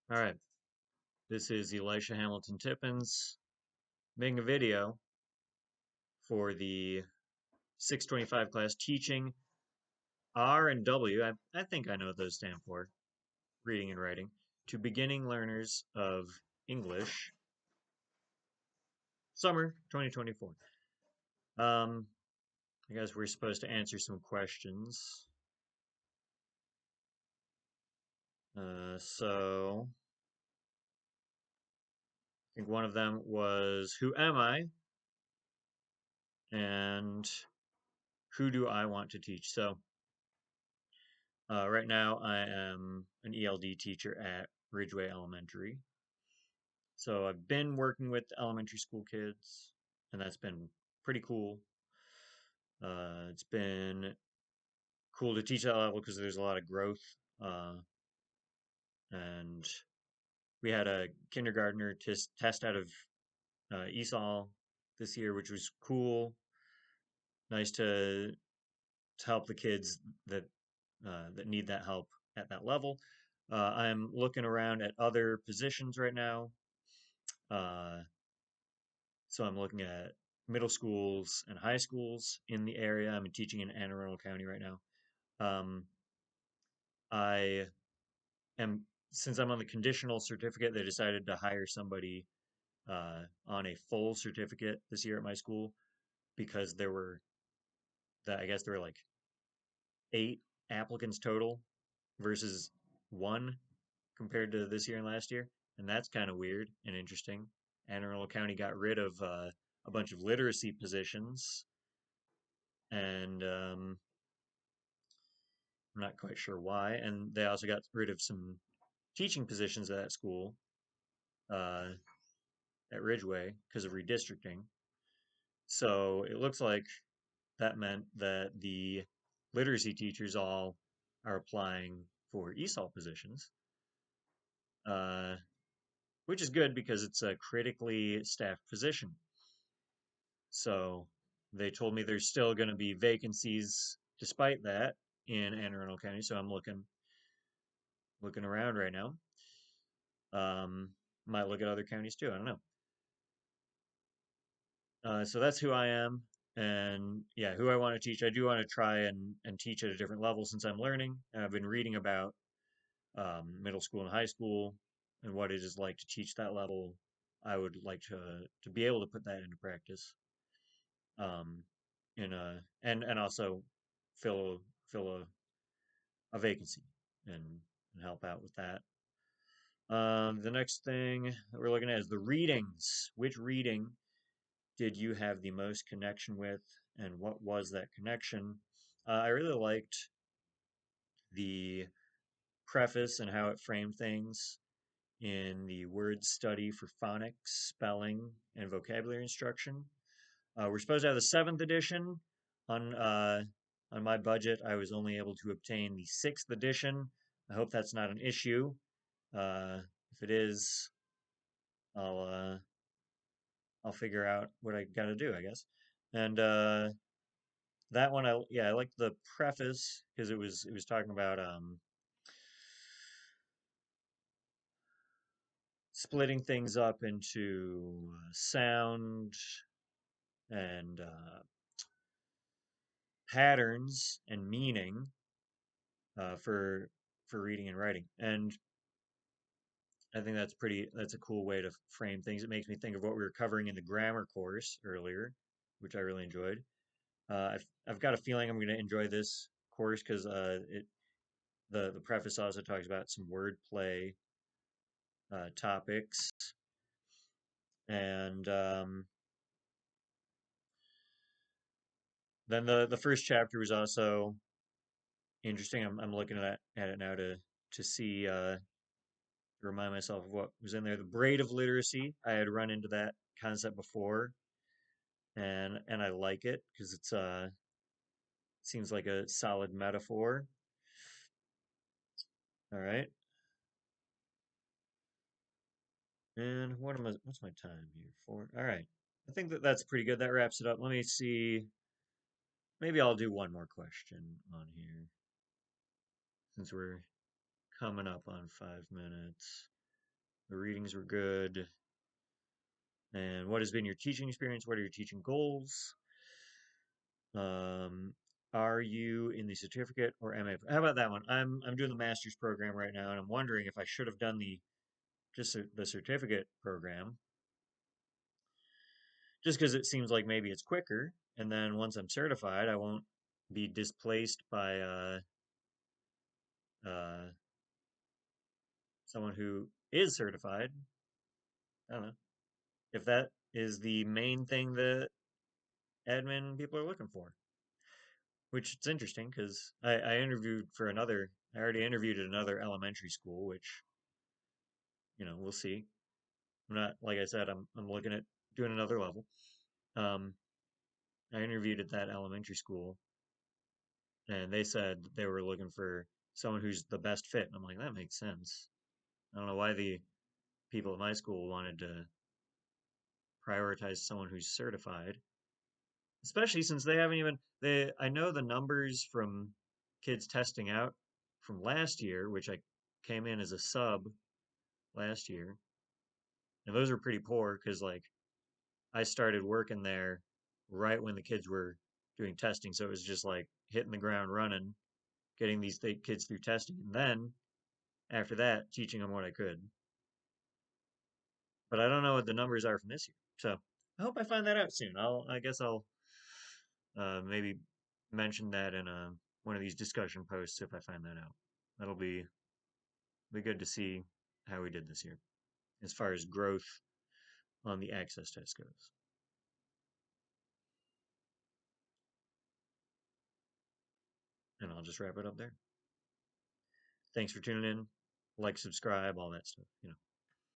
All right, this is Elisha Hamilton Tippins making a video for the 625 class teaching R and W. I think I know what those stand for, reading and writing, to beginning learners of English, summer 2024. I guess we're supposed to answer some questions. So I think one of them was, who am I? And who do I want to teach? So right now, I am an ELD teacher at Ridgeway Elementary. So I've been working with elementary school kids, and that's been pretty cool. It's been cool to teach that level because there's a lot of growth. And we had a kindergartner test out of ESOL this year, which was cool. Nice to help the kids that need that help at that level. I'm looking around at other positions right now. Uh, so I'm looking at middle schools and high schools in the area. I'm teaching in Anne Arundel County right now. Um, I am since I'm on the conditional certificate, they decided to hire somebody on a full certificate this year at my school because I guess there were like 8 applicants total versus one compared to this year and last year, and that's kind of weird and interesting. Anne Arundel County got rid of a bunch of literacy positions, and I'm not quite sure why. And they also got rid of some teaching positions at that school uh, at Ridgeway because of redistricting. So it looks like that meant that the literacy teachers all are applying for ESOL positions, uh, which is good because it's a critically staffed position. So they told me there's still going to be vacancies despite that in Anne Arundel County. So I'm looking around right now. Um, might look at other counties too. I don't know. So that's who I am, and yeah, who I want to teach. I do want to try and teach at a different level since I'm learning. And I've been reading about middle school and high school and what it is like to teach that level. I would like to be able to put that into practice, um, in a and also fill fill a vacancy and help out with that. The next thing that we're looking at is the readings. Which reading did you have the most connection with, and what was that connection? I really liked the preface and how it framed things in the word study for phonics, spelling, and vocabulary instruction. We're supposed to have the seventh edition. On uh, on my budget, I was only able to obtain the sixth edition. I hope that's not an issue. Uh, if it is, I'll uh, I'll figure out what I got to do, I guess. And that one, I liked the preface because it was talking about splitting things up into sound and patterns and meaning for reading and writing. And I think that's a cool way to frame things. It makes me think of what we were covering in the grammar course earlier, which I really enjoyed. I've got a feeling I'm going to enjoy this course because the preface also talks about some wordplay topics, and then the first chapter was also interesting. I'm looking at it now to see remind myself of what was in there. The braid of literacy. I had run into that concept before, and I like it because it's seems like a solid metaphor. All right. And what's my time here for? All right. I think that's pretty good. That wraps it up. Let me see. Maybe I'll do one more question on here since we're coming up on 5 minutes. The readings were good. And what has been your teaching experience? What are your teaching goals? Um, are you in the certificate or MA? How about that one? I'm doing the master's program right now, and I'm wondering if I should have done the certificate program, just because it seems like maybe it's quicker, and then once I'm certified, I won't be displaced by uh, someone who is certified. I don't know if that is the main thing that admin people are looking for. Which it's interesting because I interviewed for another. I already interviewed at another elementary school, which we'll see. I'm not like I said. I'm looking at doing another level. Um, I interviewed at that elementary school, and they said they were looking for someone who's the best fit. And I'm like, that makes sense. I don't know why the people at my school wanted to prioritize someone who's certified, especially since they haven't even they. I know the numbers from kids testing out from last year, which I came in as a sub last year, and those are pretty poor because like I started working there right when the kids were doing testing, so it was just like hitting the ground running, getting these kids through testing, and then after that, teaching them what I could. But I don't know what the numbers are from this year, so I hope I find that out soon. I guess I'll maybe mention that in one of these discussion posts if I find that out. That'll be good to see how we did this year as far as growth on the access test goes. And I'll just wrap it up there. Thanks for tuning in. Like, subscribe, all that stuff.